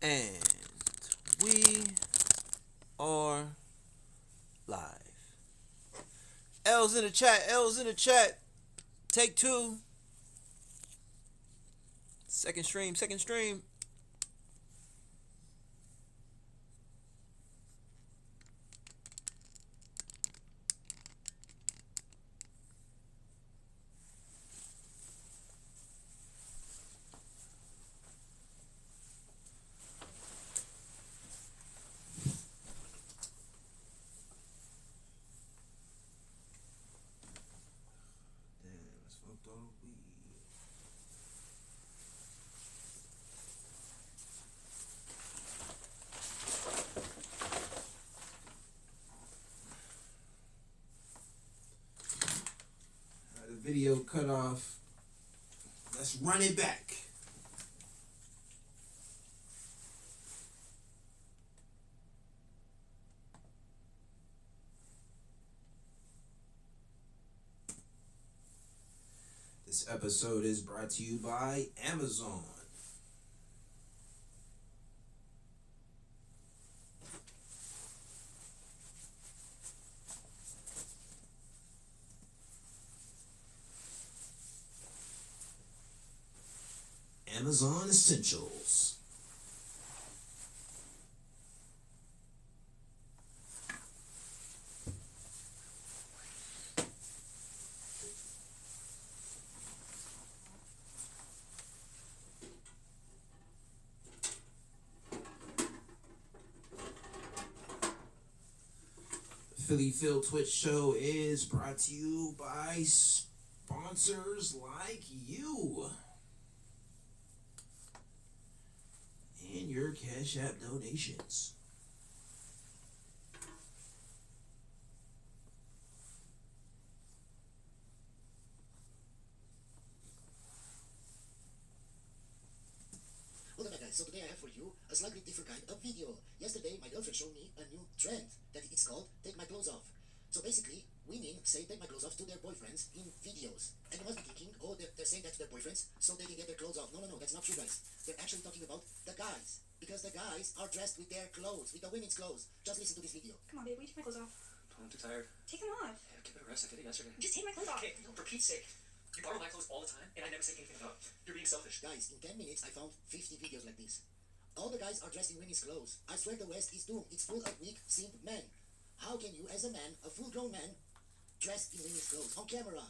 And we are live. L's in the chat. L's in the chat. Take two. Second stream. Second stream. Video cut off. Let's run it back. This episode is brought to you by Amazon. Amazon Essentials. The Philly Phil Twitch show is brought to you by sponsors like you. And your Cash App donations. Welcome back, guys. So today I have for you a slightly different kind of video. Yesterday my girlfriend showed me a new trend that it's called Take My Clothes Off. So basically, women say take my clothes off to their boyfriends in videos. And you must be thinking, oh, they're saying that to their boyfriends so they can get their clothes off. No, that's not true, guys. They're actually talking about the guys. Because the guys are dressed with their clothes, with the women's clothes. Just listen to this video. Come on, babe, will you take my clothes off? I'm too tired. Take them off. Yeah, give it a rest. I did it yesterday. Just take my clothes off. Okay, for Pete's sake. You borrow my clothes all the time, and I never say anything about it. You're being selfish. Guys, in 10 minutes I found 50 videos like this. All the guys are dressed in women's clothes. I swear the West is doomed. It's full of weak, simp men. How can you, as a man, a full-grown man, dressed in women's clothes on camera?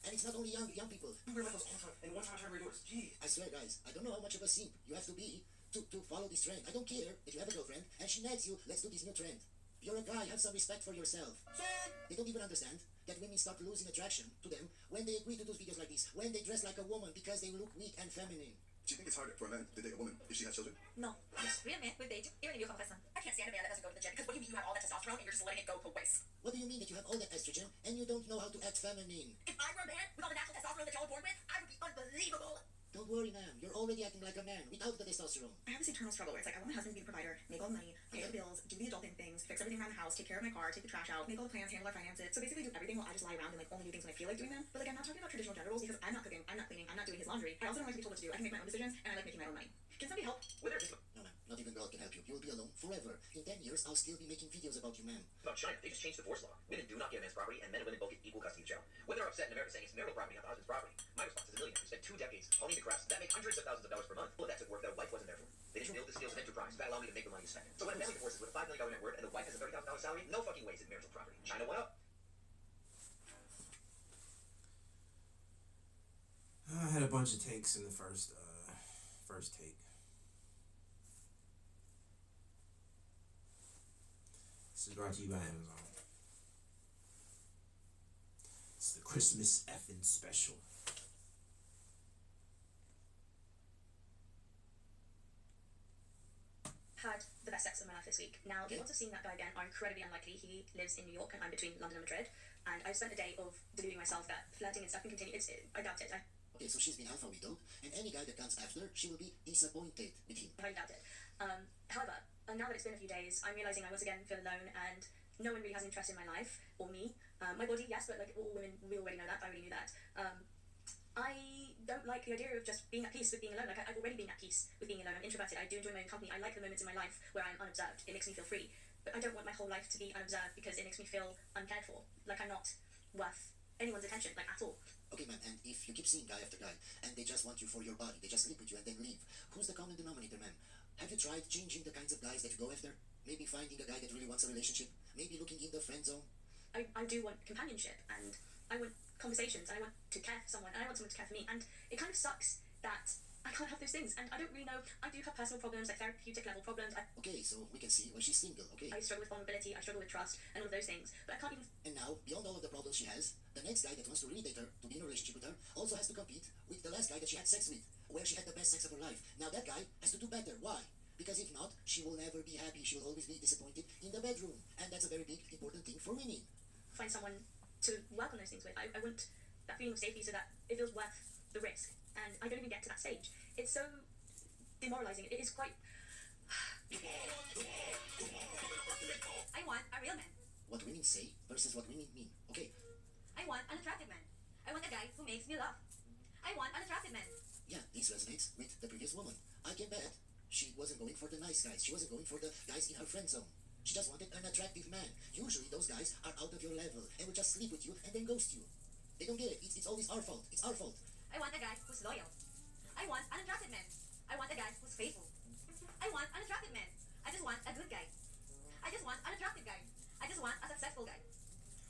And it's not only young people. You wear my clothes all the time, and one time I try to wear yours. Gee. I swear, guys, I don't know how much of a simp you have to be to follow this trend. I don't care if you have a girlfriend and she nags you, let's do this new trend. You're a guy, have some respect for yourself. They don't even understand that women start losing attraction to them when they agree to do videos like this, when they dress like a woman because they look weak and feminine. Do you think it's harder for a man to date a woman if she has children? No. Real men would date, even if you come with I can't stand a man that doesn't go to the gym because what do you mean you have all that testosterone and you're just letting it go to waste? What do you mean that you have all that estrogen and you don't know how to act feminine? If I were a man with all the natural testosterone that y'all are born with, I would be unbelievable. Don't worry, ma'am. You're already acting like a man without the testosterone. I have this eternal struggle where it's like I want my husband to be the provider, make all the money, pay all the bills, do the adulting things, fix everything around the house, take care of my car, take the trash out, make all the plans, handle our finances. So basically do everything while I just lie around and like only do things when I feel like doing them. But like I'm not talking about traditional gender roles because I'm not cooking, I'm not cleaning, I'm not doing his laundry. I also don't like to be told what to do. I can make my own decisions and I like making my own money. Can somebody help? With her, No, ma'am. Not even God can help you. You'll be alone forever. In 10 years, I'll still be making videos about you, ma'am. About China, they just changed the divorce law. Women do not get a man's property, and men and women both get equal custody of the child. When they're upset in America saying it's marital property, not the husband's property, my response is a millionaire who spent 2 decades honing the crafts that make hundreds of thousands of dollars per month. Well, that's at work that a wife wasn't there for. They didn't build the skills of enterprise that allow me to make the money to spend. So when a family divorces with a $5 million net worth and the wife has a $30,000 salary, no fucking way is it marital property. China, what up? I had a bunch of takes in the first take. This is brought to you by Amazon. It's the Christmas effing special. Had the best sex of my life this week. Now, the odds of seeing that guy again are incredibly unlikely. He lives in New York and I'm between London and Madrid. And I've spent a day of deluding myself that flirting and stuff can continue. I doubt it. Okay, so she's been alpha widowed, and any guy that comes after, she will be disappointed with him. I doubt it. However, now that it's been a few days, I'm realizing I once again feel alone and no one really has interest in my life or me. My body, yes, but like all women, we already know that. I already knew that. I don't like the idea of just being at peace with being alone. Like, I've already been at peace with being alone. I'm introverted. I do enjoy my own company. I like the moments in my life where I'm unobserved. It makes me feel free. But I don't want my whole life to be unobserved because it makes me feel uncared for. Like I'm not worth anyone's attention, like at all. Okay, man, and if you keep seeing guy after guy, and they just want you for your body, they just sleep with you and then leave, who's the common denominator, man? Have you tried changing the kinds of guys that you go after? Maybe finding a guy that really wants a relationship? Maybe looking in the friend zone? I do want companionship, and I want conversations, and I want to care for someone, and I want someone to care for me, and it kind of sucks that I can't have those things, and I don't really know. I do have personal problems, like therapeutic level problems. Okay, so we can see, well, she's single, okay? I struggle with vulnerability, I struggle with trust, and all of those things, but I can't even... And now, beyond all of the problems she has, the next guy that wants to really date her, to be in a relationship with her, also has to compete with the last guy that she had sex with, where she had the best sex of her life. Now that guy has to do better. Why? Because if not, she will never be happy. She will always be disappointed in the bedroom. And that's a very big, important thing for women. Find someone to work on those things with. I want that feeling of safety so that it feels worth the risk, and I don't even get to that stage. It's so demoralizing. It is quite... I want a real man. What women say versus what women mean. Okay, I want an attractive man. I want a guy who makes me laugh. I want an attractive man. yeah, this resonates with the previous woman. I can bet she wasn't going for the nice guys. She wasn't going for the guys in her friend zone. She just wanted an attractive man. Usually those guys are out of your level and will just sleep with you and then ghost you. They don't get it. It's always our fault. It's our fault. I want a guy who's loyal. I want an attractive man. I want a guy who's faithful. I want an attractive man. I just want a good guy. I just want an attractive guy. I just want a successful guy.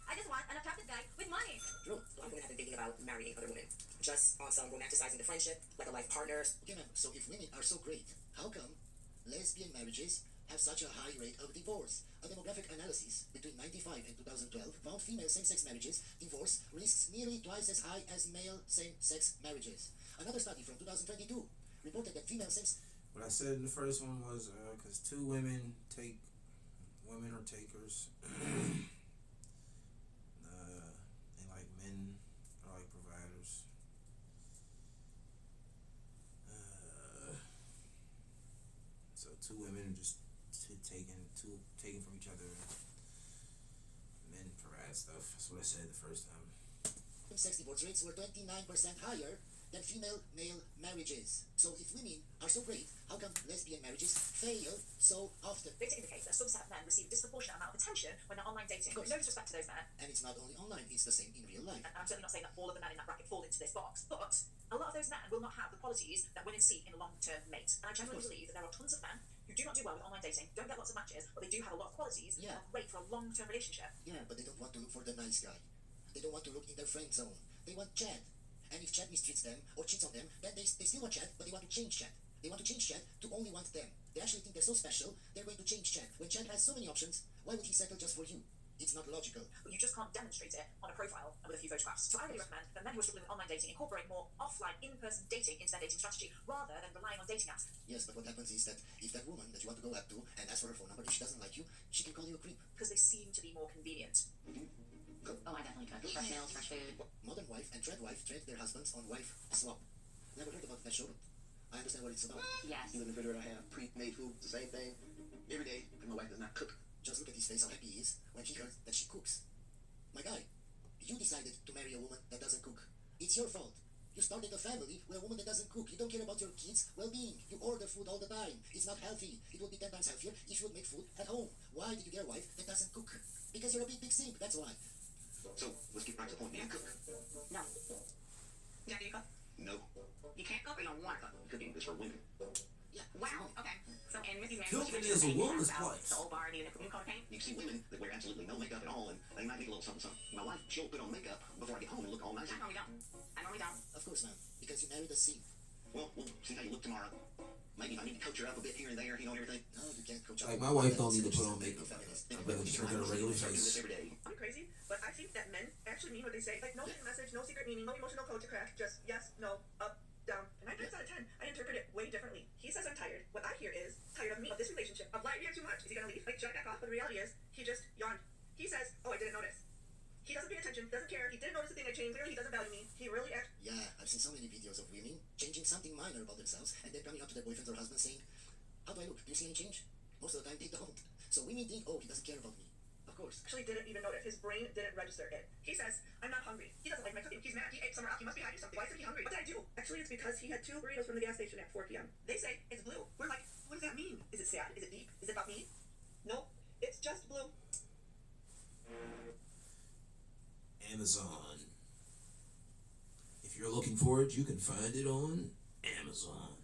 I just want an attractive guy with money. True. A lot of women have been thinking about marrying other women, just on some romanticizing the friendship, like a life partner. Okay, ma'am. So if women are so great, how come lesbian marriages have such a high rate of divorce? A demographic analysis between 1995 and 2012 found female same-sex marriages divorce risks nearly twice as high as male same-sex marriages. Another study from 2022 reported that female same... What I said in the first one was because two women are takers, and like men are like providers. So two women are just taking from each other. Men provide stuff. That's what I said the first time. sex divorce rates were 29% higher than female-male marriages. So if women are so great, how come lesbian marriages fail so often? Data indicates that some set of men receive a disproportionate amount of attention when they're online dating. No disrespect to those men. And it's not only online, it's the same in real life. And I'm certainly not saying that all of the men in that bracket fall into this box, but a lot of those men will not have the qualities that women seek in a long-term mate. And I genuinely believe that there are tons of men who do not do well with online dating, don't get lots of matches, but they do have a lot of qualities that are great for a long-term relationship. Yeah, but they don't want to look for the nice guy. They don't want to look in their friend zone. They want Chad. And if Chad mistreats them or cheats on them, then they still want Chad, but they want to change Chad. They want to change Chad to only want them. They actually think they're so special, they're going to change Chad. When Chad has so many options, why would he settle just for you? It's not logical. But you just can't demonstrate it on a profile and with a few photographs. So I really recommend that men who are struggling with online dating incorporate more offline, in-person dating into their dating strategy, rather than relying on dating apps. Yes, but what happens is that if that woman that you want to go up to and ask for her phone number, if she doesn't like you, she can call you a creep. Because they seem to be more convenient. Oh, I definitely cook. Fresh meals, fresh food. Modern wife and trad wife trade their husbands on wife swap. Never heard about that show, but I understand what it's about. Yes. In the refrigerator, I have pre-made food, the same thing, every day, and my wife does not cook. Just look at his face, how happy he is when he heard that she cooks. My guy, you decided to marry a woman that doesn't cook. It's your fault. You started a family with a woman that doesn't cook. You don't care about your kids' well-being. You order food all the time. It's not healthy. It would be 10 times healthier if you would make food at home. Why did you get a wife that doesn't cook? Because you're a big simp, that's why. So, let's get right to the point. Do you cook? No. Yeah, do you cook? No. You can't cook or you don't want to cook? Cooking is for women. Yeah. Wow, okay. So, and with you, man, Cooking is a woman's place. The old bar, do you coat of paint? You see women that wear absolutely no makeup at all, and they might need a little something, something. My wife, she'll put on makeup before I get home and look all nice. I normally don't. Of course, ma'am. Because you married a simp. Well, we'll see how you look tomorrow. Maybe if I need to coach her up a bit here and there, you know, and everything. No, you can't coach Like up. my wife don't need to put on makeup. Feminist. I better just look at her regular I do this face. every day. I'm crazy, but I think that men actually mean what they say. Like, no hidden message, no secret meaning, no emotional code to crack, just yes, no, up, down. And 9 times out of 10, I interpret it way differently. He says I'm tired. What I hear is, tired of me, of this relationship, of lying to you too much. Is he gonna leave? Like, should I back off? But the reality is, he just yawned. He says, oh, I didn't notice. He doesn't pay attention, doesn't care. He didn't notice the thing I changed. Clearly, he doesn't value me. He really acts. Yeah, I've seen so many videos of women changing something minor about themselves and then coming up to their boyfriends or husbands saying, how do I look? Do you see any change? Most of the time, they don't. So women think, oh, he doesn't care about me. Of course. Actually didn't even notice. His brain didn't register it. He says, I'm not hungry. He doesn't like my cooking. He's mad. He ate somewhere else. He must be hiding something. Why isn't he hungry? What did I do? Actually, it's because he had 2 burritos from the gas station at 4 p.m. They say it's blue. We're like, what does that mean? Is it sad? Is it deep? Is it about me? No, it's just blue. Amazon. If you're looking for it, you can find it on Amazon.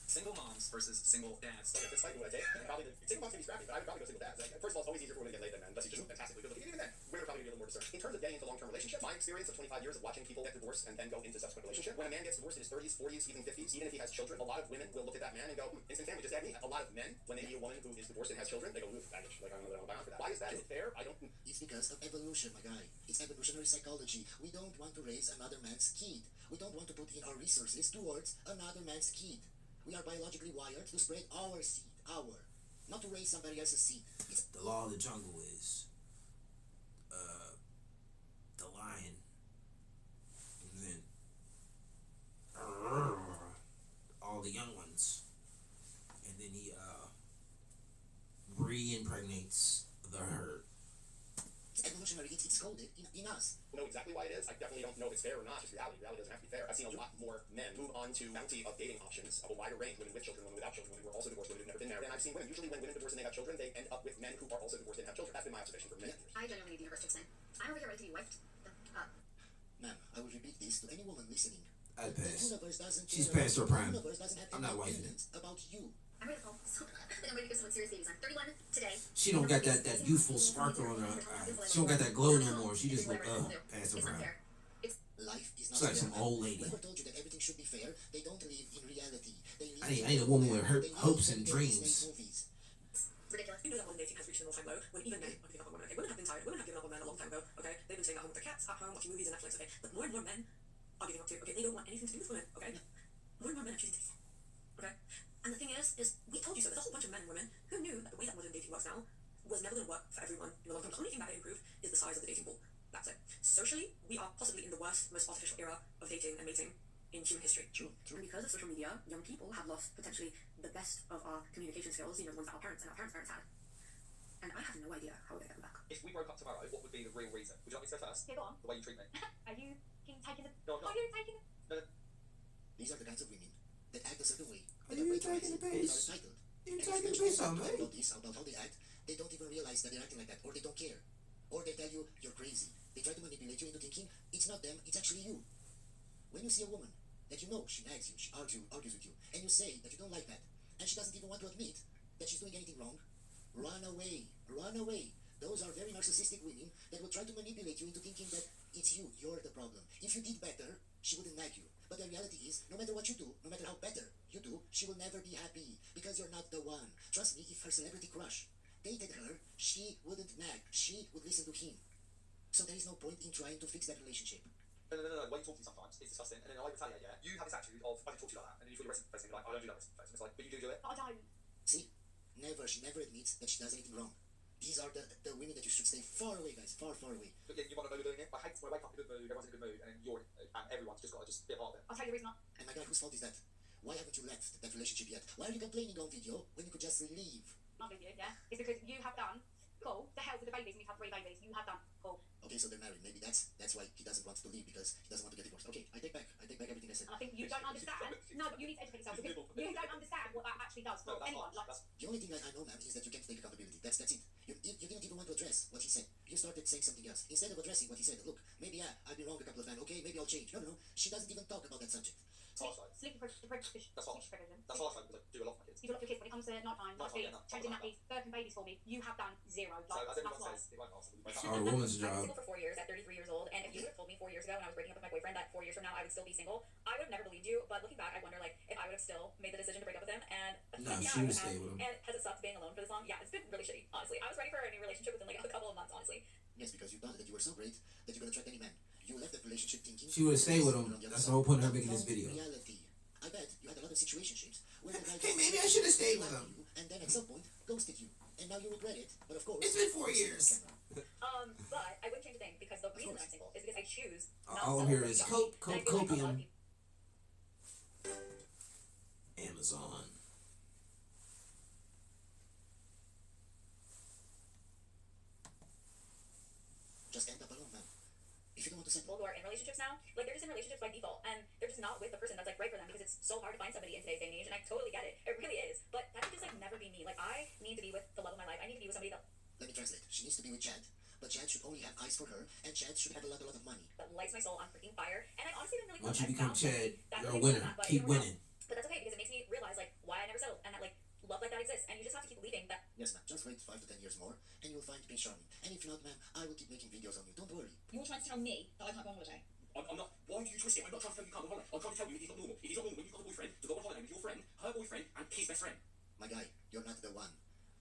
Single moms versus single dads. Like, if this fight you want to take, probably single moms can be scrappy, but I would probably go single dads. Like, first of all, it's always easier for women to get laid than men, unless you're just fantastically good looking. Even then, women are probably going to be a little more discerning. In terms of getting into long-term relationships, my experience of 25 years of watching people get divorced and then go into subsequent relationship, when a man gets divorced in his 30s, 40s, even 50s, even if he has children, a lot of women will look at that man and go, instant family, just add me. A lot of men, when they meet a woman who is divorced and has children, they go, oof, baggage. Like, I don't know that I'm bound for that. Why is that? Is it fair? I don't... It's because of evolution, my guy. It's evolutionary psychology. We don't want to raise another man's kid. We don't want to put in our resources towards another man's kid. We are biologically wired to spread our seed, not to raise somebody else's seed. The law of the jungle is the lion, and then all the young ones, and then he re-impregnates the herd. It's evolutionary. It's coded in us. I know exactly why it is. I definitely don't know if it's fair or not. It's reality. Reality doesn't have to be fair. I've seen a lot more men move on to bounty of dating options of a wider range, women with children, women without children, women who are also divorced, women who've never been married. And I've seen women, usually when women divorce and they have children, they end up with men who are also divorced and have children. That's been my observation for many years. I genuinely need the universe to explain. I'm over here ready to be wiped up. Ma'am, I will repeat this to any woman listening. I'd The pass. universe doesn't She's care past her about you. prime. The universe doesn't have I'm any not wifing opinions about you. I'm ready to call. So, I'm ready to give someone serious babies. I'm 31 today. She don't got that youthful sparkle on her eye. She don't got that glow no more. She just look past her It's not prime. fair. Life is not It's like fair, some ma'am. old lady. Whoever told you that everything should be fair, they don't live in reality. They live I ain't a woman with they live hopes in and the Disney dreams. movies. Ridiculous. You know that modern dating has reached an all-time low when even men are giving up on women. Okay, women have been tired. Women have given up on men a long time ago. Okay, they've been staying at home with their cats, at home watching movies and Netflix. Okay, but more and more men are giving up too. Okay, they don't want anything to do with women. Okay, more and more men are choosing to leave. Okay, and the thing is we told you so. There's a whole bunch of men and women who knew that the way that modern dating works now was never going to work for everyone in the long term. The only thing that it improved is the size of the dating pool. That's it. Socially, we are possibly in the worst, most artificial era of dating and mating in human history. True. And because of social media, young people have lost potentially the best of our communication skills, you know, the ones that our parents and our parents' had. And I have no idea how we're going to get them back. If we broke up tomorrow, what would be the real reason? Would you like me to go first? Yeah, go on. The way you treat me. Are you taking the... No, I'm not. Are you taking the... These are the kinds of women that act a certain way. Are you taking the piss? Are entitled. You And taking if the you piss on me? about this, about how they act, they don't even realize that they're acting like that, or they don't care, or they tell you you're crazy. They try to manipulate you into thinking it's not them, it's actually you. When you see a woman that you know she nags you, she argues with you, and you say that you don't like that, and she doesn't even want to admit that she's doing anything wrong, run away, run away. Those are very narcissistic women that will try to manipulate you into thinking that it's you, you're the problem. If you did better, she wouldn't nag you. But the reality is, no matter what you do, no matter how better you do, she will never be happy because you're not the one. Trust me, if her celebrity crush dated her, she wouldn't nag. She would listen to him. So there is no point in trying to fix that relationship. No. The way you talk to me sometimes is disgusting, and then I retaliate. Yeah, you have this attitude of I just talk to you like that, and then you feel your resting face and you're like, I don't do that resting face. And it's like, but you do it. I don't. See, she never admits that she does anything wrong. These are the women that you should stay far away, guys, far away. But yeah, you want to know you're doing it. I hate when I wake up in a good mood, everyone's in a good mood, and then and everyone's just got to just be a part of it. I'll tell you the reason. And my God, whose fault is that? Why haven't you left that relationship yet? Why are you complaining on video when you could just leave? Not with you, yeah. It's because you have done. Cool. The hell with the babies, and you've had 3 babies. You have done. Cool. Okay, so they're married. Maybe that's why he doesn't want to leave, because he doesn't want to get divorced. Okay, I take back everything I said. And I think you don't understand. No, but you need to educate yourself because you don't understand what that actually does for anyone. Like, The only thing I know, ma'am, is that you can't take accountability. That's it. You didn't even want to address what he said. You started saying something else. Instead of addressing what he said, look, maybe I've been wrong a couple of times. Okay, maybe I'll change. No. She doesn't even talk about that subject. sleeping provision. That's harsh. That's harsh, because I do a lot for my kids. You do a lot for your kids when it comes to night time, night feeds, changing nappies, burping babies for me. You have done 0. So as everyone that's says, it won't last. It's a woman's I was job. single for 4 years at 33 years old, and if you would have told me 4 years ago when I was breaking up with my boyfriend that 4 years from now I would still be single, I would have never believed you. But looking back, I wonder like if I would have still made the decision to break up with him. And No, yeah, she I would have. stay with him. And has it sucked being alone for this long? Yeah, it's been really shitty. Honestly, I was ready for a new relationship within like a couple of months. Honestly. Yes, because you thought that you were so great that you could attract any man. You left that relationship thinking She would have stayed with him. That's the whole point of her making this video. Reality. I bet you had a lot of situationships where the guy Hey, maybe I should have stayed with him. and then at some point ghosted you, and now you regret it. But of course, It's been 4 years. But I wouldn't change a thing because the reason that I'm single is because I choose. Not All to I'm hearing celebrate is young. cope, And I feel like a lot of copium. people- Amazon. People who are in relationships now, like they're just in relationships by default, and they're just not with the person that's like right for them because it's so hard to find somebody in today's day and age. And I totally get it. It really is. But that could just like never be me. Like I need to be with the love of my life. I need to be with somebody that. Let me translate. She needs to be with Chad, but Chad should only have eyes for her, and Chad should have a lot of money. That lights my soul on freaking fire. And I honestly didn't really. Once you become Chad, you're a really winner. Keep winning. But that's okay because it makes me realize like why I never settled and that like love like that exists, and you just have to keep believing that. Yes, ma'am. Just wait 5 to 10 years more, and you will find Prince Charming. And if not, ma'am, I will keep making videos on you. Don't worry. You're trying to tell me that I can't go on holiday. I'm not. Why do you twist it? I'm not trying to tell you can't go on holiday. I'm trying to tell you it is not normal. It is not normal when you've got a boyfriend to go on holiday with your friend, her boyfriend, and his best friend. My guy, you're not the one.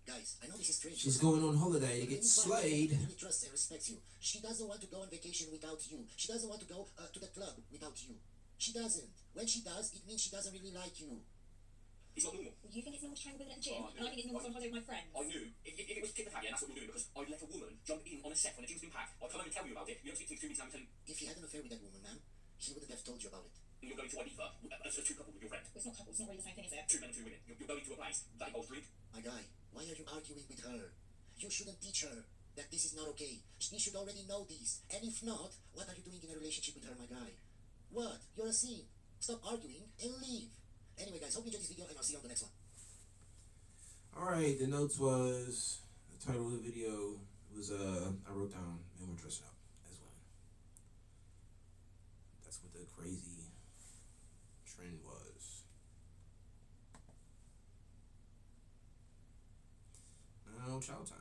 Guys, I know this is strange. She's going on holiday to get slayed. She trusts and respects you. She doesn't want to go on vacation without you. She doesn't want to go to the club without you. She doesn't. When she does, it means she doesn't really like you. It's not normal. You think it's normal to try and women at the gym? Oh, and I think it's normal to go on holiday with my friends. I knew. If it was tit for tat, yeah, that's what you're doing, because I'd let a woman jump in on a set when the gym's been packed. I'd come home and tell you about it. You don't speak to me 2 weeks and tell you. If he had an affair with that woman, ma'am, he wouldn't have told you about it. And you're going to Ibiza as a 2 couple with your friend. It's not couple. It's not really the same thing, is it? 2 men and 2 women. You're going to a place that involves drink. My guy, why are you arguing with her? You shouldn't teach her that this is not okay. She should already know this. And if not, what are you doing in a relationship with her, my guy? What? You're a simp. Stop arguing and leave. Anyway, guys, hope you enjoyed this video, and I'll see you on the next one. Alright, the notes was, the title of the video was, I wrote down, men were dressing up as women. That's what the crazy trend was. Now, chow time.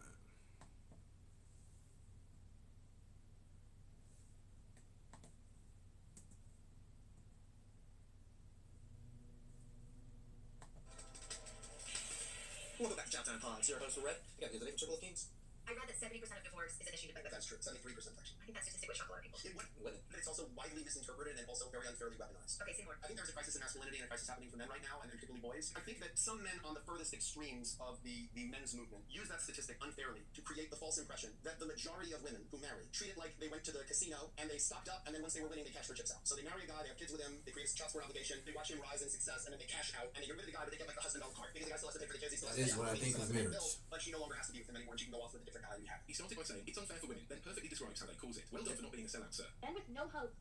Welcome back to Chow Time Pod. It's your host, Red. You got news today from Circle of Kings. I read that 70% of divorce is initiated by women. That's true. 73% actually. I think that statistic would shock a lot of people. It would, but it's also widely misinterpreted and also very unfairly weaponized. Okay, say more. I think there's a crisis in masculinity and a crisis happening for men right now, and particularly boys. I think that some men on the furthest extremes of the men's movement use that statistic unfairly to create the false impression that the majority of women who marry treat it like they went to the casino and they stocked up, and then once they were winning, they cashed their chips out. So they marry a guy, they have kids with him, they create a child support obligation, they watch him rise in success, and then they cash out, and they get rid of the guy, but they get like the husband on the card because the guy still has to pay for the kids. He still has to That is pay what I think of marriage. But she no longer has to be with him anymore, and she can go off with a different guy and be happy. He started by saying it's unfair for women, then perfectly describes how they cause it. Well done for not being a sellout, sir. Men with no hope.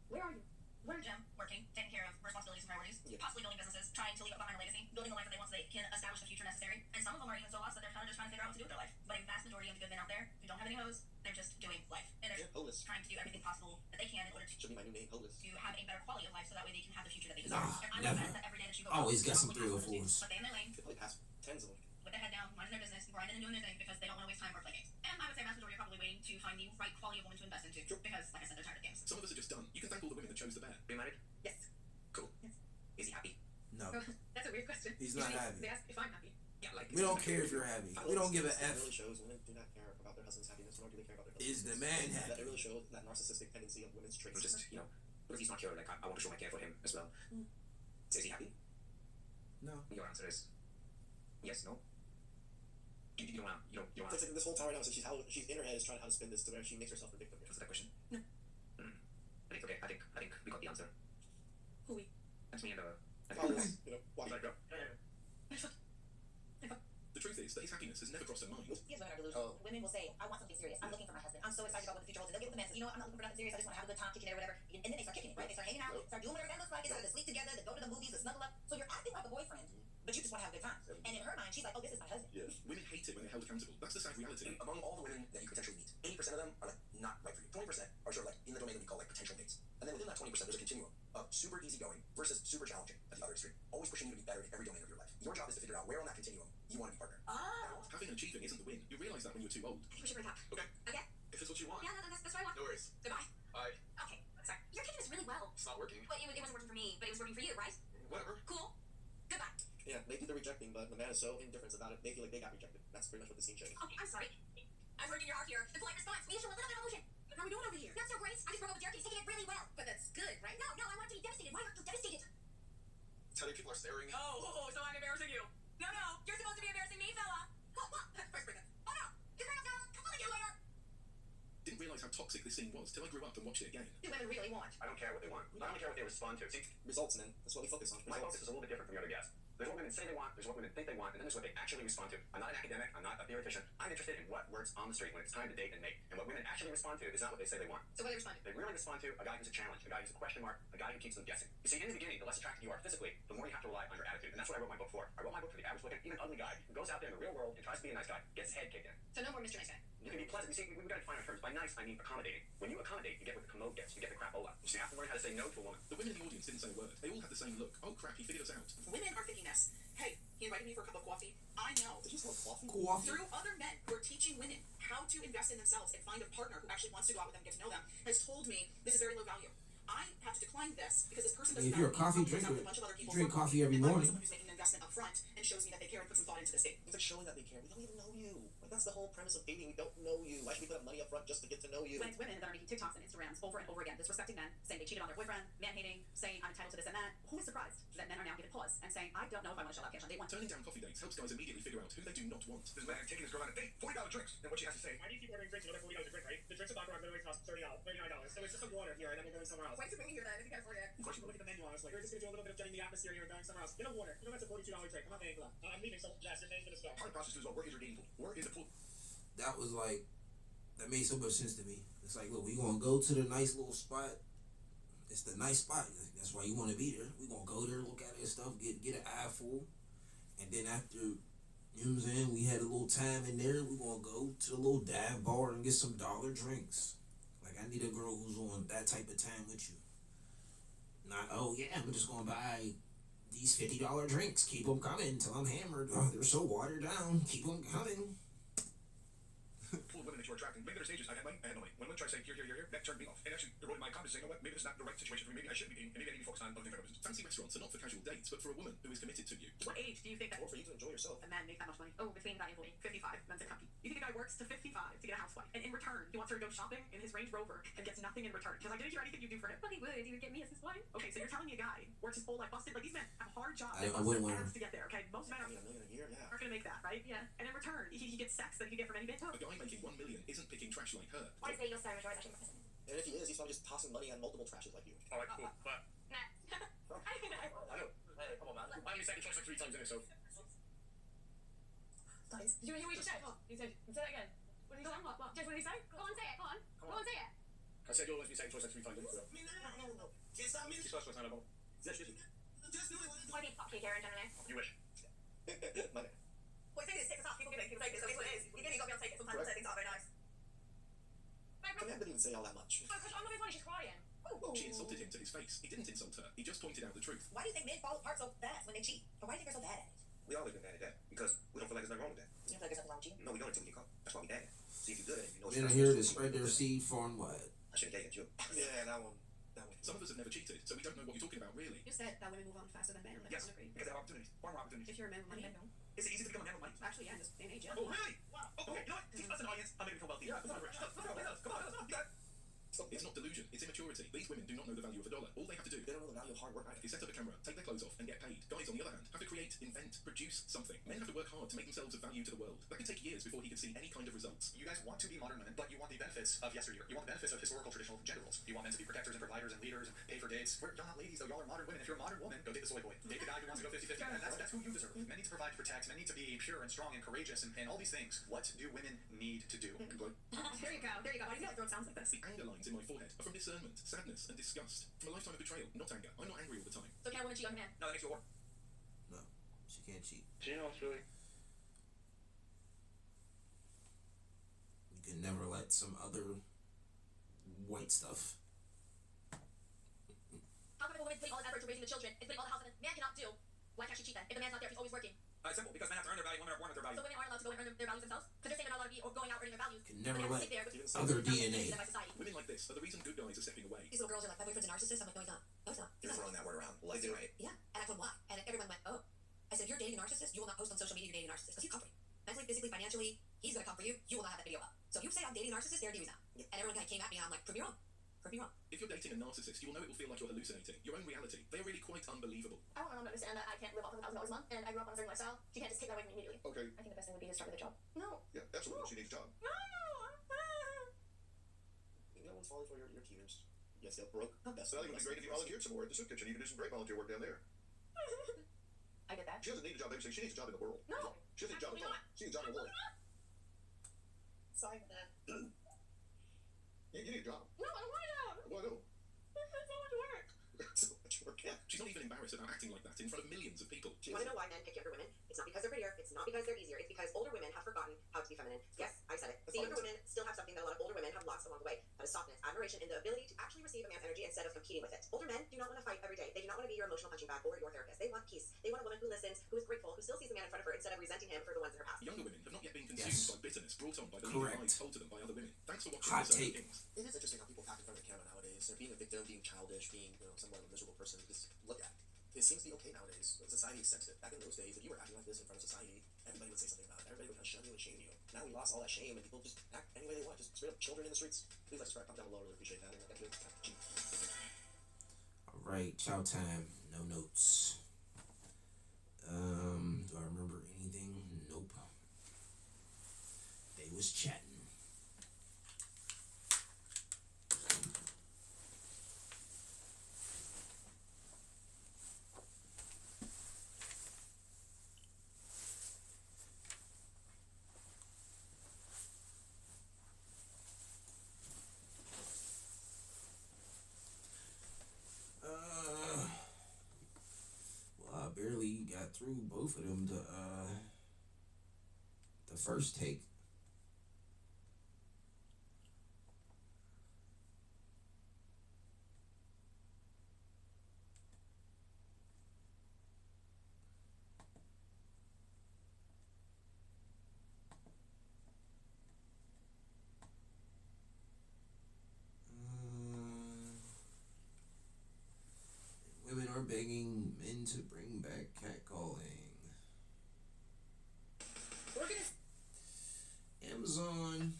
Where are you? We're in a gym, working, taking care of responsibilities and priorities, possibly building businesses, trying to leave behind a legacy, building the life that they want so they can establish the future necessary. And some of them are even so lost that they're kind of just trying to figure out what to do with their life. But a vast majority of the good men out there who don't have any hoes, they're just doing life. And they're Holeless. trying to do everything possible that they can in order to Should be my new name, Holeless. have a better quality of life so that way they can have the future that they deserve. And I'm never. convinced that every day that you go Always got out, some people will 304s. But they in their lane, Could probably pass tens of them. with their head down, minding their business, grinding and doing their thing because they don't want to waste time or play games. And I would say vast majority are probably waiting to find the right quality of woman to invest into because, like I said, they're tired of games. Some of us are just done. You can thank all the women that chose the bear. Are you married? Yes. Cool. Yes. Is he happy? No. That's a weird question. He's not happy. They ask if I'm happy. Yeah, like. We don't care if you're happy. We don't give a That F. really shows women do not care about their husband's happiness, nor do they care about their husband's Is the man That happy? it really shows that narcissistic tendency of women's traits. Just, what if he's not here? Like, I want to show my care for him as well. So is he happy? No. Your answer is yes, no. You don't want. It's like this whole time right now, so she's in her head is trying how to spin this to where she makes herself the victim. Answer that question. No. I think okay. I think we got the answer. Who we? That's me and Follows, why? Let it go. The truth is that his happiness has never crossed her mind. Yes, women are delusional. Women will say, I want something serious. I'm looking for my husband. I'm so excited about what the future holds. And they'll get with the man and say, you know what, I'm not looking for nothing serious. I just want to have a good time, kicking it or whatever. And then they start kicking it, right? They start hanging out, start doing whatever that looks like. They start to sleep together, they go to the movies, they snuggle up. So you're acting like a boyfriend, but you just want to have a good time. And in her mind, she's like, oh, this is my husband. Yes. Women hate it when they're held accountable. That's the sad reality. Among all the women that you could potentially meet, 80% of them are like not right for you. 20% are sort of like in the domain that we call like potential mates. And then within that 20%, there's a continuum of super easygoing versus super challenging at the other extreme, always pushing you to be better in every domain of your life. Your job is to figure out where on that continuum you want to be partner. Oh. Having and achieving isn't the win. You realise that when you're too old. I think we should break up. Okay. Okay? If it's what you want. Yeah, no, that's what I want. No worries. Goodbye. Bye. Okay, sorry. You're taking this really well. It's not working. Well, it wasn't working for me, but it was working for you, right? Whatever. Cool. Goodbye. Yeah, maybe they're rejecting, but the man is so indifferent about it, they feel like they got rejected. That's pretty much what the scene shows. Okay, I'm sorry. I'm hurting your heart here. The polite response. We show a little bit of emotion. How are we doing over here? Not so great. I just broke up with Derek. He's taking it really well. But that's good, right? No, I want to be devastated. Why aren't you devastated? Tell me people are staring. Oh, so I'm embarrassing you. No, you're supposed to be embarrassing me, fella. What? First break up. Oh, no. You're going to come on again later. Didn't realise how toxic this scene was till I grew up and watched it again. Do women really want? I don't care what they want. I only care what they respond to. See, Results, man. That's what we focus on. my focus is a little bit different from the other guys. There's what women say they want, there's what women think they want, and then there's what they actually respond to. I'm not an academic, I'm not a theoretician. I'm interested in what works on the street when it's time to date and mate. And what women actually respond to is not what they say they want. So what do they respond to? They really respond to a guy who's a challenge, a guy who's a question mark, a guy who keeps them guessing. You see, in the beginning, the less attractive you are physically, the more you have to rely on your attitude. And that's what I wrote my book for. I wrote my book for the average looking, even ugly guy who goes out there in the real world and tries to be a nice guy, gets his head kicked in. So no more Mr. Nice Guy. You can be pleasant. You see, we've got to define our terms. By nice, I mean accommodating. When you accommodate, you get what the commode gets. You get the crapola. So you have to learn how to say no to a woman. The women in the audience didn't say a word. They all had the same look. Oh crap, he figured us out. Women are thinking this. Hey, he invited me for a cup of coffee. I know. Did you spell coffee? Through other men who are teaching women how to invest in themselves and find a partner who actually wants to go out with them and get to know them, has told me this is very low value. I have to decline this because this person doesn't If you're a coffee drinker, you drink coffee every morning. Someone who's making an investment up front and shows me that they care and put some thought into this date. It's like showing that they care. We don't even know you. Like, that's the whole premise of dating. We don't know you. Why should we put up money up front just to get to know you? When it's women that are making TikToks and Instagrams over and over again, disrespecting men, saying they cheated on their boyfriend, man-hating, saying I'm entitled to this and that, who is surprised that men are now giving pause and saying, I don't know if I want to shell out cash on day one? Turning down coffee dates helps guys immediately figure out who they do not want. This man taking his girl on a date, $40 drinks. And what she has to say, why do you keep ordering drinks? Another $40 a drink, right? The drinks at Baccarat literally cost $39. So it's just some water here, and then we're going somewhere else. Why did you bring me here then if you can't afford it? Of course, you look at the menu, honestly. We're just going to do a little bit of getting the atmosphere here and going somewhere else. Get a water. You know that's a $42 drink. I'm not paying for that. I'm leaving, so yes, you're paying for this bill. part of the process is, well, where is your dating pool? Where is the pool? That was like, that made so much sense to me. It's like, look, we gonna go to the nice little spot. It's the nice spot. That's why you want to be there. We gonna go there, look at it and stuff, get an eye full, and then after, you know what I'm saying, we had a little time in there. We gonna go to the little dive bar and get some dollar drinks. Like, I need a girl who's on that type of time with you. Not, oh yeah, I'm just gonna buy these $50 drinks. Keep them coming until I'm hammered. Oh, they're so watered down. Keep them coming. Pool of women that you're attracting. Maybe there's stages. I had money. When women try to say here, that turned me off. And actually, eroded my confidence, saying, you know what, maybe this is not the right situation for me. Maybe I shouldn't be dating, and maybe I need to focus on other things. Fancy restaurants are not for casual dates, but for a woman who is committed to you. What age do you think that Or for you to enjoy yourself. a man makes that much money? Oh, between that and 55, men's income. You think a guy works to 55 to get a housewife, and in return, he wants her to go shopping in his Range Rover and gets nothing in return? Because I didn't hear anything you do for him. But he would. He would get me as his wife. Okay, so you're telling me a guy works his whole life busted? Like, these men have hard jobs and busted ass to get there, okay? Most men I mean, $1 million a year, yeah. aren't going to make that, right? Yeah. And in return, he gets sex that he can get from any bitch. A guy making $1 million isn't picking trash like her. Why say your Sarah Joy is actually my cousin? And if he is, he's probably just tossing money on multiple trashes like you. Alright, cool. But, Nah. I know. Hey, come on, man. I only second choice like 3 times in it, so. Guys, did you hear what he just said? He said that again. What did he say? What? Jess, what did he say? Go on, say it. Go on. Go on, say it. I said you'll always be second choice like 3 times in it, so. No. Can't stop me. She's first choice, I know. Just do it. Why do you fuck you, Karen, generally? You wish. Money. Well, the thing is, take this off. People give it. People take it. So it's what it is. You give it, you got to be able to take it. Sometimes say things aren't very nice. Command didn't even say all that much. I'm not being funny, she's crying. She insulted him to his face. He didn't insult her. He just pointed out the truth. Why do you think men fall apart so fast when they cheat? Or why do you think they're so bad at it? We always been bad at that because we don't feel like there's nothing wrong with that. You don't feel like there's nothing wrong with cheating? No, we don't until we get caught. That's why we bad at it. See if you're good at it. You know Men are here to spread their seed far and wide. I should have dated you. Yeah, that one. Some of us have never cheated, so we don't know what you're talking about, really. You said that women move on faster than men. Like, Yes, I don't agree. because they have opportunities. Far more opportunities. If you're a man with money, Is it easy to become a man with money? actually, yeah, in this day and age, yeah. Oh, really? Wow. Oh, okay. You know what? Teach us an audience. I'm going to become wealthy. Yeah, come on, Rich. Come on. You got it. It's not delusion, it's immaturity. These women do not know the value of a dollar. All they have to do They don't know the value of hard work either. is set up a camera, take their clothes off, and get paid. Guys, on the other hand, have to create, invent, produce something. Men have to work hard to make themselves of value to the world. That could take years before he could see any kind of results. You guys want to be modern women, but you want the benefits of yesteryear. You want the benefits of historical traditional gender roles. You want men to be protectors and providers and leaders and pay for dates. Y'all not ladies though, y'all are modern women. If you're a modern woman, go date the soy boy. Date the guy who wants to go 50-50. And that's who you deserve. Men need to provide, protect, men need to be pure and strong and courageous and all these things. What do women need to do? There you go. Why do you feel like throat sounds like this? The anger lines in my forehead are from discernment, sadness, and disgust. From a lifetime of betrayal, not anger. I'm not angry all the time. So can a woman cheat on a man? No, that makes you a whore. No, she can't cheat. Do you know what's really? You can never let some other white stuff. How come if a woman's putting all this effort to raising the children and putting all the house and a man cannot do? Why can't she cheat then? If the man's not there, if he's always working. It's simple, because men have to earn their value, women are born with their value. So women aren't allowed to go and earn their values themselves? Because they're saying they're not allowed to be or going out earning their values. Can never But they have to let sit there with other values DNA. by society. Women like this are the reason good guys are stepping away. These little girls are like, my boyfriend's a narcissist. I'm like, no, he's not. No, he's not. He's You're not. throwing that word around left and right. Yeah. And I told him why. And everyone went, oh. I said, if you're dating a narcissist, you will not post on social media you're dating a narcissist. Because he's comforting. Mentally, physically, financially, he's going to come for you. You will not have that video up. So if you say I'm dating a narcissist, there are demons now. And everyone kind of came at me and I'm like, prove me wrong. Prove me wrong. If you're dating a narcissist, you will know it will feel like you're hallucinating. Your own reality. They are really quite unbelievable. I want to understand that I can't live off of $1,000 a month and I grew up on a certain lifestyle. She can't just take that away from me immediately. Okay. I think the best thing would be to start with a job. No. Yeah, absolutely. She needs a job. No. Maybe that one's falling for your tears. Yes, get broke. So it would be great if you volunteered some more at the soup kitchen. You could do some great volunteer work down there. I did that. She doesn't need a job babysitting. She needs a job in the world. No. She doesn't need a job at home. She needs a job in the world. Sorry for that. You need a job. No, I don't want a job. Well, I know. It's so much work. So much work. Yeah. She's not even embarrassed about acting like that in front of millions of people. Do you want to know why men pick younger women? It's not because they're prettier. It's not because they're easier. It's because older women have forgotten how to be feminine. Yes, I said it. See, younger women still have something that a lot of older women have lost along the way. That is softness, admiration, and the ability to actually receive a man's energy instead of competing with it. Older men do not want to fight every day. They do not want to be your emotional punching bag or your therapist. They want peace. They want a woman who listens, who is grateful, who still sees the man in front of her instead of resenting him for the ones in her past. Younger women have not yet been consumed by bitterness brought on by the Correct. lies told to them by other women. Thanks for watching Hot this take. Kings. It is interesting how people act in front of the camera nowadays. They're being a victim, being childish, being somewhat of a miserable person. Because look at it. It seems to be okay nowadays. Society accepts it. Back in those days, if you were acting like this in front of society, everybody would say something about it. Everybody would shun you and shame you. Now we lost all that shame, and people just act any way they want. Just straight up children in the streets. Please like, subscribe, comment down below. I really appreciate that. And All right, chow time. No notes. Do I remember anything? Nope. They was chatting. Well, I barely got through both of them. The first take. Women are begging men to bring back catcalling. We're gonna. Amazon.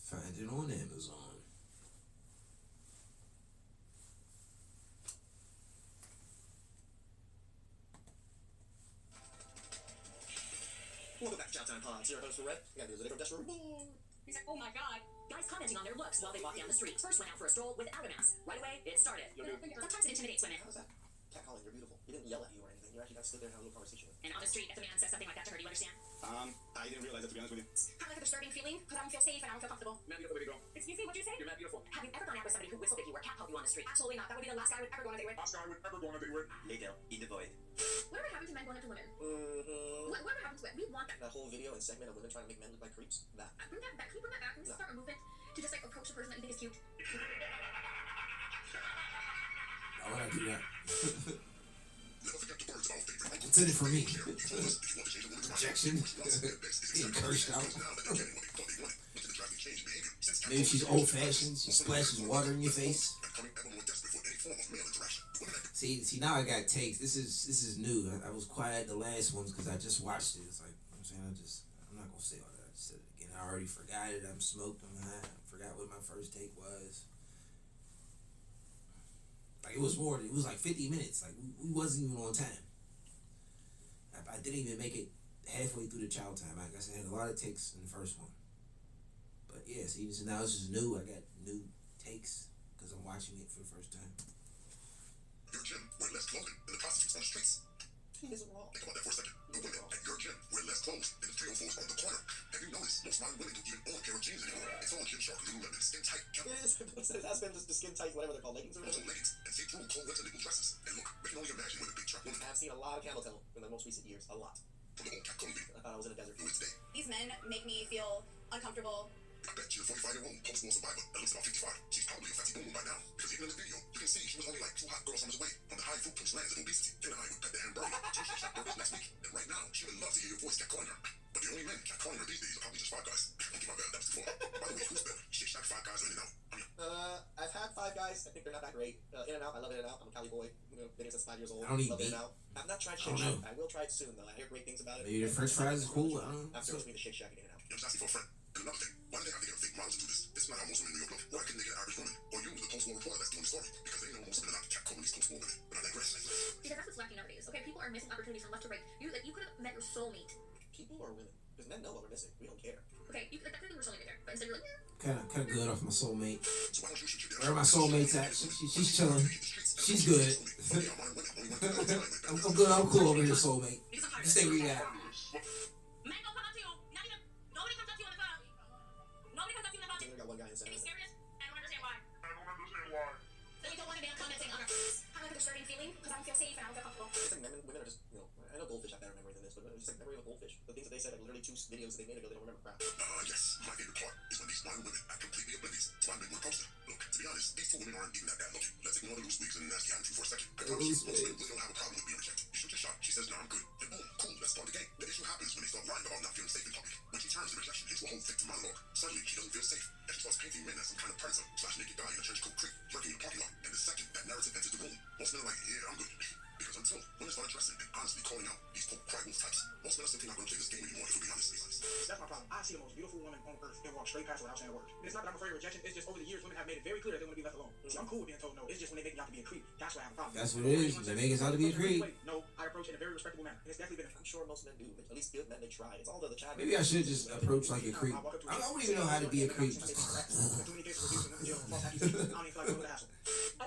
Find it on Amazon. welcome back to Showtime Pods. Your host, Red. We got news today from Desperate Boy. He's like, oh my god. Guys commenting on their looks while they walk down the street. First went out for a stroll without a mask. Right away, it started. Sometimes it intimidates women. How was that? Catcalling, you're beautiful. He didn't yell at you or anything. You actually got to sit there and have a little conversation with him. And on the street, if a man says something like that to her, do you understand? I didn't realize that, to be honest with you. Kind of like a disturbing feeling because I don't feel safe and I don't feel comfortable. Mad beautiful, baby girl. Excuse me, what'd you say? You're mad beautiful. Have you ever gone out with somebody who whistled at you or catcalled you on the street? Absolutely not. That would be the last guy I would ever go on a date with. Last guy I would ever go on a date with. Hey, Dale, eat the void. Whatever happened to men going up to women? Mm-hmm. Whatever happened to it? We want that. That whole video and segment of women trying to make men look like creeps. That. Bring that back. Can you bring that back? Can we No. start a movement to just like approach the person that you think is cute? Why would I do that? Never forget the birds of our favorite. What's in it for me? If you want to change the world, Rejection? Getting cursed out. Maybe Maybe she's old fashioned. She splashes water in your face. See, now I got takes. This is new. I was quiet the last ones because I just watched it. It's like, I'm saying, I'm not gonna say all that. I just said it again. I already forgot it. I'm smoked. I'm high. I forgot what my first take was. Like it was like 50 minutes. Like we wasn't even on time. I didn't even make it halfway through the child time. Like I said, I had a lot of takes in the first one. But yeah, see, so now this is new. I got new takes because I'm watching it for the first time. Your gym, wear less clothing than the prostitutes on the streets. He isn't wrong. Think about that for a second. The women at your gym wear less clothes than the 304s on the corner. Have you noticed most modern women don't even own a pair of jeans anymore? It's all Gymshark, Lululemon, skin tight. It is. It has been just the skin tight, whatever they're called, leggings or Also whatever. leggings and see-through cold winter nipple dresses. And look, we can only imagine what a big truck woman I've seen a lot of camel toe in the most recent years. A lot. from the old Capcom video. I thought I was in a desert. Who is today? These men make me feel uncomfortable. I bet you're a 45-year-old post-war survivor that looks about 55. She's probably a fatty boom by now. Because even in the video, you can see she was only like 2 hot girls summers away on the high fructose lands of obesity. You and I would bet the hamburger. She should shop burgers next week. And right now, she would love to hear your voice catcalling her. But the only men catcalling her these days are probably just Five Guys. Don't give my bad, that was before. By the way, who's better? Shake Shack, Five Guys, or In-N-Out? I've had Five Guys. I think they're not that great. In-N-Out, I love In-N-Out. I'm a Cali boy. Been here since 5 years old. I don't eat love meat. In-N-Out. I've not tried I Shake don't Shack. know. I will try it soon though. I hear great things about it. Maybe the French fries is cool. I don't know. After it's me the Shake Shack and In-N-Out. You're just asking for a friend. And another thing, why do they have to get a fake model to do this? This is not how most women in New York look. Why couldn't they get an average woman? Or you, the post-war reporter that's doing the story? Because they know most women are not catcalling these post-war women. But I digress. Because that's what's lacking nowadays. Okay, people are missing opportunities from left to right. You could have met your soulmate. People or women? Because men know what we're missing. We don't care. Okay, that could have been soulmate right there, but instead you're like, Kind of good off my soulmate. Where are my soulmates at? She's chilling. She's good. I'm good. I'm cool over here, soulmate. Just stay where you at. men don't come up to you. Not even, nobody comes up to you in the club. Nobody comes up to you in the club. I got one guy in To be Center. serious, I don't understand why. So you don't want a man commenting on our kind of like a disturbing feeling because I don't feel safe and I don't feel comfortable. It's like women are just, I know goldfish have better memory than this, but it's like memory of a goldfish. The things that they said, like literally 2 videos that they made ago, they don't remember crap. Yes, my favorite part is when these fine women act completely oblivious to my midway poster. Look, to be honest, these 2 women aren't even that bad looking. Let's ignore the loose wigs and nasty attitude for a second. I promise you, most women really don't have a problem with being rejected. You shoot your shot, she says, nah, I'm good. And boom, cool, let's start the game. The issue happens when they start lying about not feeling safe in public. When she turns the rejection into a whole victim monologue, suddenly she doesn't feel safe, and she starts painting men as some kind of predator / naked guy in a trench coat creep, lurking in the parking lot. And the second that narrative enters the room, most men are like, yeah, I'm good. Because until women start addressing and honestly calling out these cry wolf types, most men are simply not going to play this game anymore, if we'll be honest. That's my problem. I see the most beautiful woman on earth and walk straight past her without saying a word. It's not that I'm afraid of rejection. It's just over the years, women have made it very clear that they want to be left alone. See, I'm cool with being told no. It's just when they make me out to be a creep. That's why I have a problem. That's what it is. They make us out to be a creep. No, I approach it in a very respectable manner. And it's definitely been. I'm sure most men do. At least good men, they try. It's all the chat. Maybe I should just approach like a creep. I don't even know how to be a creep. I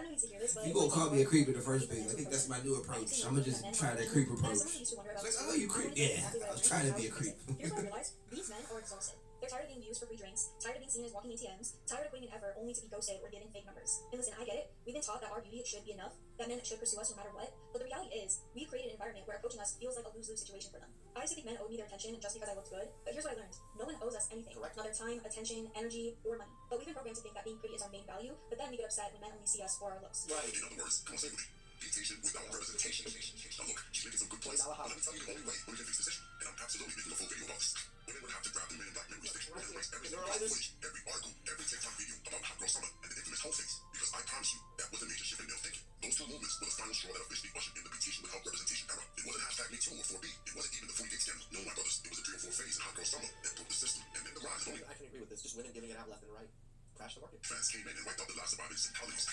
don't need to hear this, but You gonna call me a creep in the first place? I think that's my new approach. I'm gonna just try that creep approach. It's like, oh, you creep? Yeah, I was trying to be a creep. Here's what I realized: these men are exhausted. They're tired of being used for free drinks, tired of being seen as walking ATMs, tired of putting in effort only to be ghosted or given fake numbers. And listen, I get it. We've been taught that our beauty should be enough, that men should pursue us no matter what. But the reality is, we've created an environment where approaching us feels like a lose-lose situation for them. I used to think men owed me their attention just because I looked good, but here's what I learned: no one owes us anything, not their time, attention, energy, or money. But we've been programmed to think that being pretty is our main value, but then we get upset when men only see us for our looks. Right. In other words, come on, say with me. Beauty without representation. Now look, she's making some good points. Let me tell you the only way women can fix this issue, and I'm absolutely making a full video about this. Women would have to grab the men in black men with sticks and erase everything, every article, every TikTok video about Hot Girl Summer and the infamous whole face. Because I promise you, that was a major shift in male thinking. Those 2 movements were the final straw that officially ushered in the beautician without representation era. It wasn't hashtag Me Too or 4B. It wasn't even the 40 date scandal. No, my brothers, it was the 3 or 4 phase in Hot Girl Summer that broke the system, and then the rise. I can agree with this. Just women giving it out left and right. Crash the market. Fans came in and wiped out the last survivors and colonies.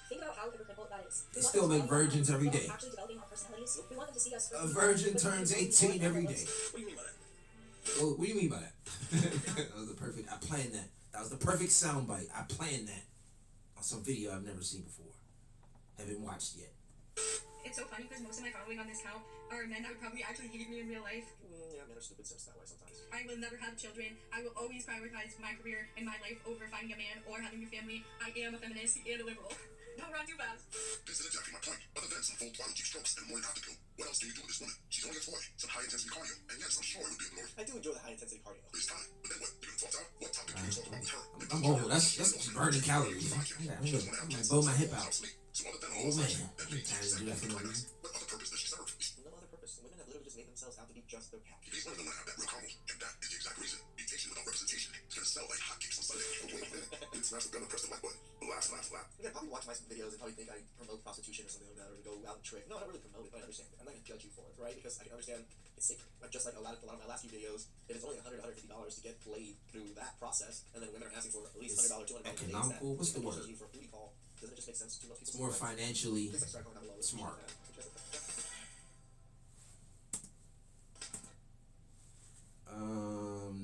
Think about how hypocritical that is. They still make virgins every day. Actually developing our personalities. We want them to see us. A virgin turns 18 every day. What do you mean by that? Oh, what do you mean by that? That was the perfect. I planned that. That was the perfect soundbite. I planned that on some video I've never seen before. Haven't watched yet. It's so funny because most of my following on this account are men that would probably actually hate me in real life. Yeah, men are stupid sense that way sometimes. I will never have children. I will always prioritize my career and my life over finding a man or having a family. I am a feminist and a liberal. Don't run too fast. This is exactly my point. Other than some full throttle deep strokes and a morning after pill, what else can you do with this woman? She's only a toy, some high intensity cardio, and yes, I'm sure it would be ignored. I do enjoy the high intensity cardio. It's fine, but then what? You're gonna talk out? What topic can you talk about with her? I'm old. That's burning calories. I'm gonna blow my hip out. Oh man, time to do that for no reason. What other purpose does she serve? No other purpose. Women have literally just made themselves out to be just their cat. These women don't want to have that real combo, and that is the exact reason. Beautician without representation is gonna sell like hotcakes on Sunday. International gun and press the like button. Laugh. You probably watch my videos and probably think I promote prostitution or something like that, or to go out and trick. No, I don't really promote it, but I understand it. I'm not gonna judge you for it, right? Because I can understand it's safer. Like, just like a lot of my last few videos, if it's only $100, $150 to get laid through that process, and then women are asking for at least $100, $200 economical. What's the word? For a booty call, doesn't it just make sense to most people? It's more financially smart.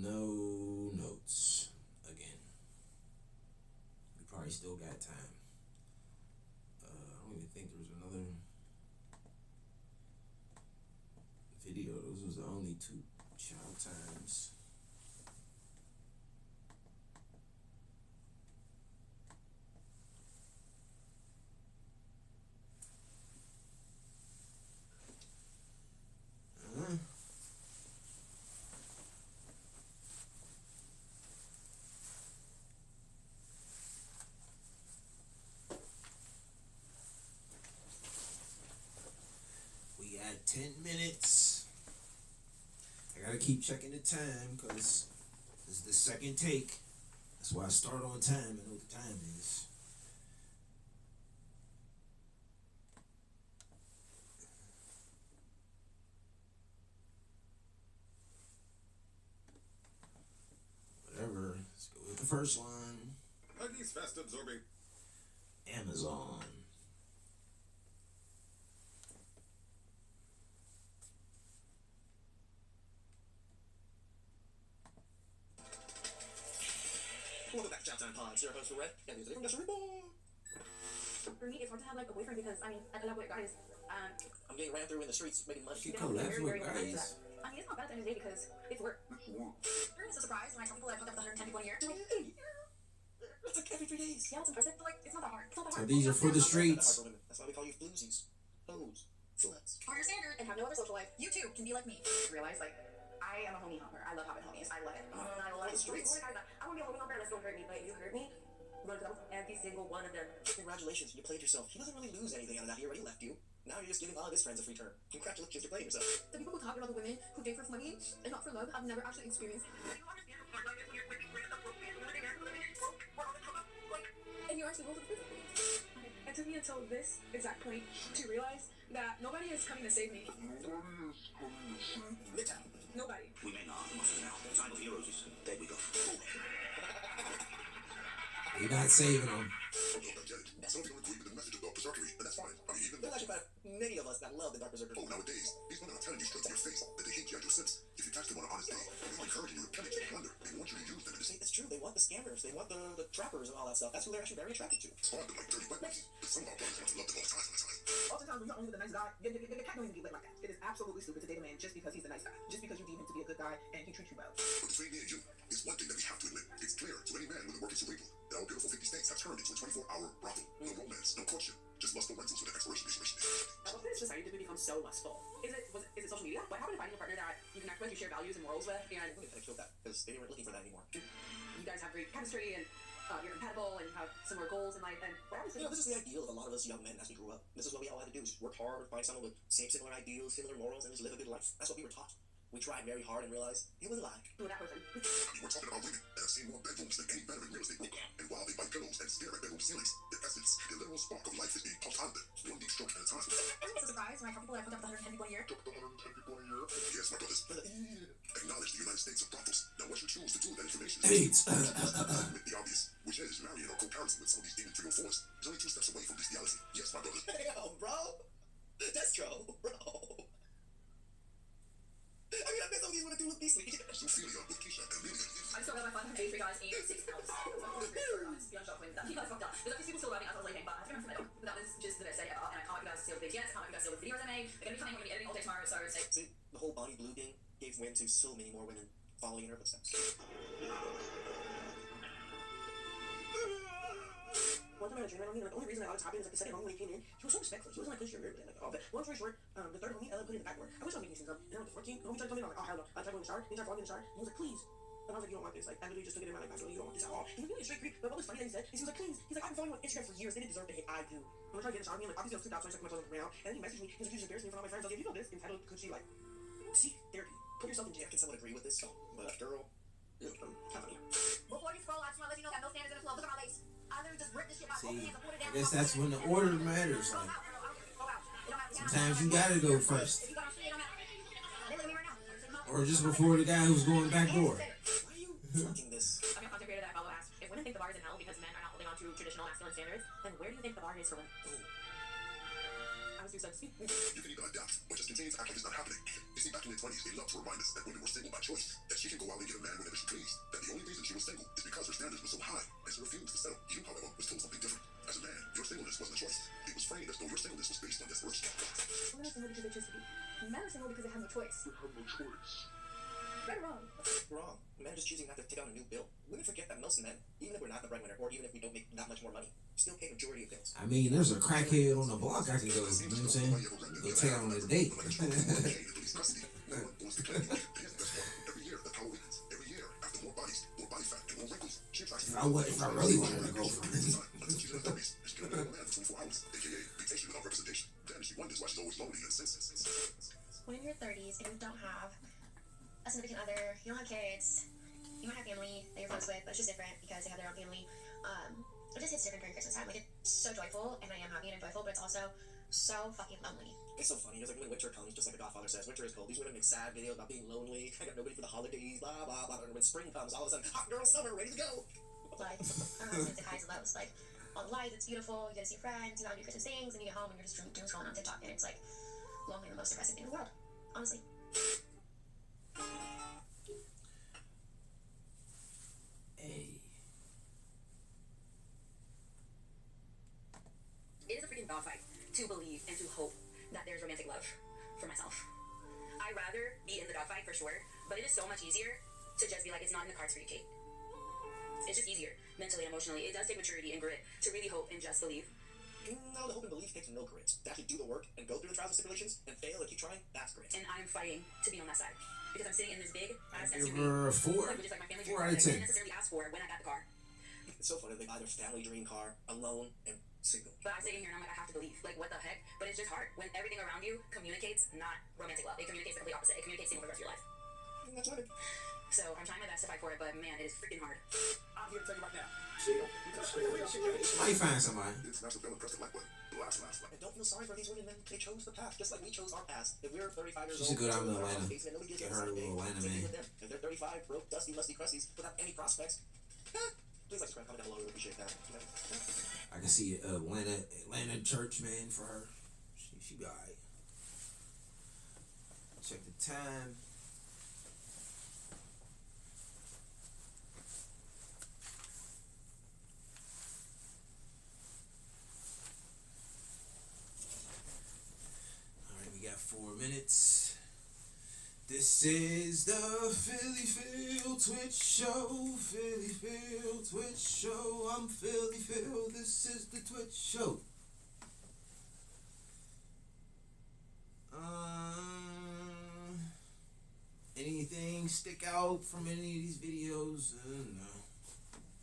No notes again. We probably still got time. I don't even think there's another video. Those was the only 2 child times. We got 10 minutes. I gotta keep checking the time because this is the second take. That's why I start on time and know what the time is. Whatever. Let's go with the first one. Huggies fast absorbing. Amazon. Welcome back to Chat Time Pod. It's your host, Red, and the from Boy. For me, it's hard to have like a boyfriend because I mean I love guys. I'm getting ran through in the streets, making money. She collabs with guys. I mean, it's not bad at the end of the day because it's work. It's a surprise when I tell people that I've hooked up with 110 people in a year. That's like every 3 days. Yeah, it's impressive, but like it's not that hard. It's not that So hard. these are for the streets. That's why we call you floozies, hoes, sluts. For your standard And have no other social life. you too can be like me. Realize like I am a homie hopper. I love having homies. I love it. I love the streets. I want to be a homie hopper. Let's don't hurt me, but if you hurt me, I'm gonna go every single one of them. Congratulations, you played yourself. He doesn't really lose anything out of that. He already left you. Now you're just giving all of his friends a free turn. Congratulations, you're playing yourself. The people who talk about the women who date for money and not for love have never actually experienced it. And you're actually both of them. It took me until this exact point to realize that nobody is coming to save me. Midtown. Nobody. We may not have now. Time of heroes is there we go. You're not saving them. Some people agree with the message of the berserkery, and that's fine. I mean, even There's actually about many of us that love the Dark Berserker. oh, nowadays, these women are telling you straight to your face that they hate G.I. Joe Sims. If you catch them on an honest day, they're encouraging you to pillage and plunder. They want you to use them to It's true. They want the scammers. They want the trappers and all that stuff. That's who they're actually very attracted to. spawn them like dirty weapons. But some of our brothers want to love them all the time. Oftentimes, when you're only with a nice guy, the cat don't even get lit like that. It is absolutely stupid to date a man just because he's a nice guy, just because you deem him to be a good guy and he treats you well. But between me and you, it's one thing that we have to admit. It's clear to any man with a working cerebral that our beautiful 50 states have turned into a 24-hour brothel. No romance, no courtship, just lustful rentals with an expiration date. At what point does society become so lustful? Is it social media? What happened to finding a partner that you connect with, you share values and morals with, and I think I killed that because they weren't looking for that anymore. you guys have great chemistry and you're compatible and you have similar goals in life? And what happens? You know, this is the ideal of a lot of us young men as we grew up. This is what we all had to do: is just work hard, find someone with similar ideals, similar morals, and just live a good life. That's what we were taught. We tried very hard and realized it was a lie. Who that person? I mean, we're talking about women that have seen more bedrooms than any veteran real estate broker. And while they bite pillows and stare at bedroom ceilings, their essence, their literal spark of life is being pumped out of them, one deep stroke at a time. It's a surprise when I tell people that I've hooked up with 110 people in a year. Yes, my brothers. Acknowledge the United States of brothels. Now, what you choose to do with that information is AIDS. admit the obvious, which is marrying or co-parenting with some of these demon 304s is only 2 steps away from bestiality. Yes, my brothers. Damn, bro. That's true, bro. I mean, I bet some of these women do look beastly. Zoophilia with Keisha and Lillian. I still got my 583 guys and 6 pounds. Beyond shock when that. You guys fucked up. There's actually people still writing as I was leaving, but I have to remember that. But that was just the best day ever. And I can't wait you guys to see all the videos. I can't wait you guys to see all the videos I made. They're going to be coming. We're going to be editing all day tomorrow. So stay. See, the whole Bonnie Blue thing gave wind to so many more women following in her footsteps. One time I had a dream on me, and like, the only reason I got this happening is like the second homie when he came in, he was so respectful. He wasn't like push your rib and like all that. Long story short, the third homie, Ella put it in the back door. I was not making things up. And then with the 14th, homie tried to come in, I'm like, oh hell no. I tried going in the shower, he tried falling in the shower, and he was like, please. And I was like, you don't want this. Like, I literally just took it in my like, you don't want this at all. He was really a straight creep, but what was funny that he said is he was like, please. He's like, I've been following you on Instagram for years. They didn't deserve the hate I do. And we're trying to get in the shower, me and like, obviously I was 2,000, so I stuck my toes on the ground. And then he messaged me, he's like, you just embarrassed me in front of my friends. I was like, if you know this, entitled, could she like, seek therapy? Put yourself in jail. Can someone agree with this? But girl, Kind of funny. Before you scroll, I just want to let you know that no standards in the flow. Look at my lace. I literally just ripped this shit by both See, hands and put it down. I guess that's when the order matters. Like, sometimes you gotta go first. Or just before the guy who's going back door. why are you flaunting this? I mean, a content creator that I follow asked, if women think the bar is in hell because men are not holding on to traditional masculine standards, then where do you think the bar is for women? I was too sexy. You can either adapt or just continue to act like it's not happening. You see, back in their 20s, they loved to remind us that women were single by choice, that she can go out and get a man whenever she pleased, that the only reason she was single is because her standards were so high, and she refused to settle. You, however, was told something different. As a man, your singleness wasn't a choice. It was framed as though your singleness was based on desperation. Women are single because they choose to be. Men are single because they have no choice. Right or wrong? Wrong. Men just choosing not to take out a new bill. Women forget that most men, even if we're not the breadwinner, or even if we don't make that much more money, still pay majority of bills. I mean, there's a crackhead on the block I can go, you know what I'm saying? Go take out on a date. Every year, the power weakens. Every year, after more bodies, more body fat, and more wrinkles, she tries to... If I really wanted to go for it. Until she's in her 30s, and she can only have a man for 24 hours, aka be patient without representation. Then she wonders why she's always lonely and senseless. When you're in your 30s and you don't have a significant other, you don't have kids, you might have family that you're close with, but it's just different because they have their own family. It just hits different during Christmas time. Like, it's so joyful, and I am happy and joyful, but it's also so fucking lonely. It's so funny. It's like when winter comes, just like the Godfather says, winter is cold. These women make sad videos about being lonely. I got nobody for the holidays, blah, blah, blah. And when spring comes, all of a sudden, hot girl summer, ready to go. Like, I don't know, it's the highs and lows. Like, all the lights, it's beautiful, you get to see friends, you know, do Christmas things, and you get home and you're just doom scrolling on TikTok, and it's like lonely and the most depressing thing in the world, honestly. Hey. dogfight to believe and to hope that there's romantic love for myself. I'd rather be in the dogfight for sure, but it is so much easier to just be like, it's not in the cards for you, Kate. It's just easier mentally and emotionally. It does take maturity and grit to really hope and just believe. No, the hope and belief takes no grit. To actually do the work and go through the trials and tribulations and fail and keep trying, that's grit. And I'm fighting to be on that side because I'm sitting in this big ass Give SUV, her a 4. which is like my family 4 dream car out of that I 10. didn't necessarily ask for when I got the car. It's so funny. They buy their family dream car alone and single. But I sit in here and I'm like, I have to believe. Like, what the heck? But it's just hard when everything around you communicates not romantic love. It communicates the complete opposite. It communicates single for the rest of your life. And that's winning. So I'm trying my best to fight for it, but man, it is freaking hard. I'm here to tell you right now. Might find somebody. Smash the bell and press the like button. Blast. And don't feel sorry for these women, man. They chose the path, just like we chose our path. If we're 35 years She old, should go down to we're Atlanta. basement, nobody gives Get us her a anything. little Atlanta, Take it man. with them. If they're 35, broke, dusty, musty crusties, without any prospects, please like, subscribe, comment down below. We appreciate that. I can see Atlanta church, man, for her. She be alright. Check the time. Alright, we got 4 minutes. This is the Philly Phil Twitch Show. Philly Phil Twitch Show. I'm Philly Phil. This is the Twitch Show. Anything stick out from any of these videos? No.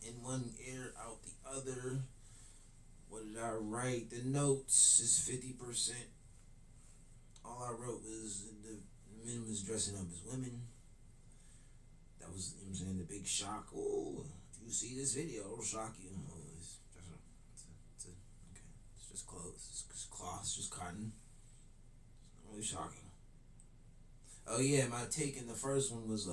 In one ear, out the other. What did I write? The notes is 50%. All I wrote was the men was dressing up as women. That was, you know what I'm saying, the big shock. Oh, if you see this video, it'll shock you. Oh, it's just clothes. It's just cloth. It's just cotton. It's not really shocking. Oh yeah, my take in the first one was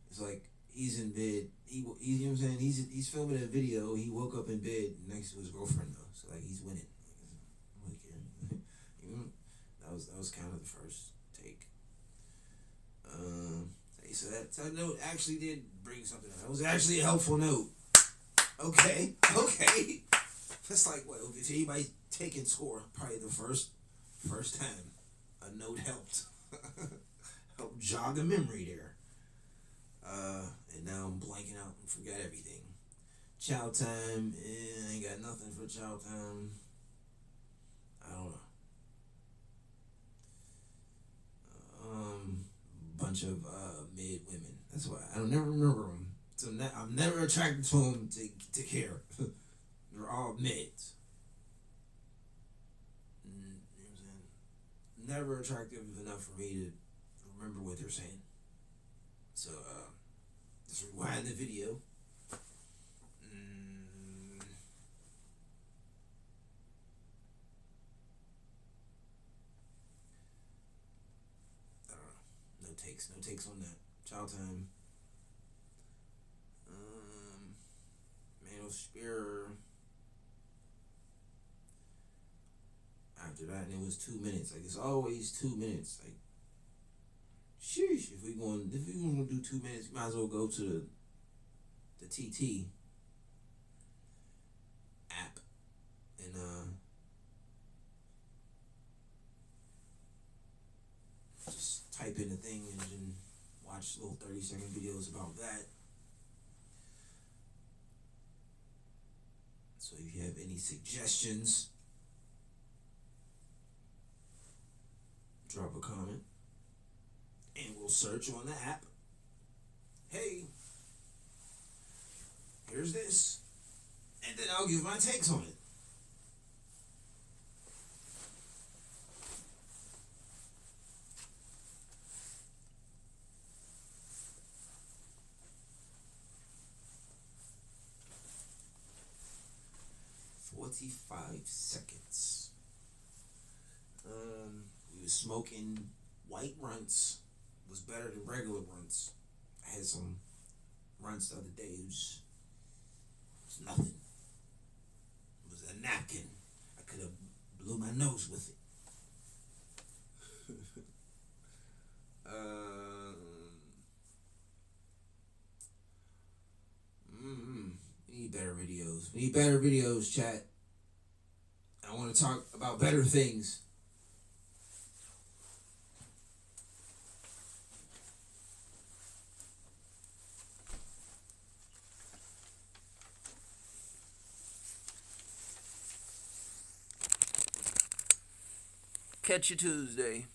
it's like he's in bed. He you know what I'm saying? He's filming a video. He woke up in bed next to his girlfriend though. So like he's winning. I don't care. You know, that was kind of the first take. So that note actually did bring something out. It was actually a helpful note. Okay. That's like what if anybody taking score, probably the first time a note helped. Helped jog a memory there. And now I'm blanking out and forgot everything. Chow time, I ain't got nothing for chow time. I don't know. Bunch of mid women. That's why I don't never remember them. So I'm never attracted to them to care. They're all mids. You know what I'm saying? Never attractive enough for me to remember what they're saying. So just rewind the video. I don't know. No takes on that. Child time. Manosphere. After that, and it was 2 minutes. Like it's always 2 minutes. Like, sheesh. If we gonna do 2 minutes, you might as well go to the TT app and just type in the thing and then watch little 30-second videos about that. So if you have any suggestions, drop a comment and we'll search on the app. Hey, here's this. And then I'll give my takes on it. "45 seconds. We was smoking white runts. Was better than regular runts. I had some runts the other day. It was nothing. It was a napkin. I could have blew my nose with it. We need better videos. We need better videos, chat. I want want to talk about better things. Catch you Tuesday.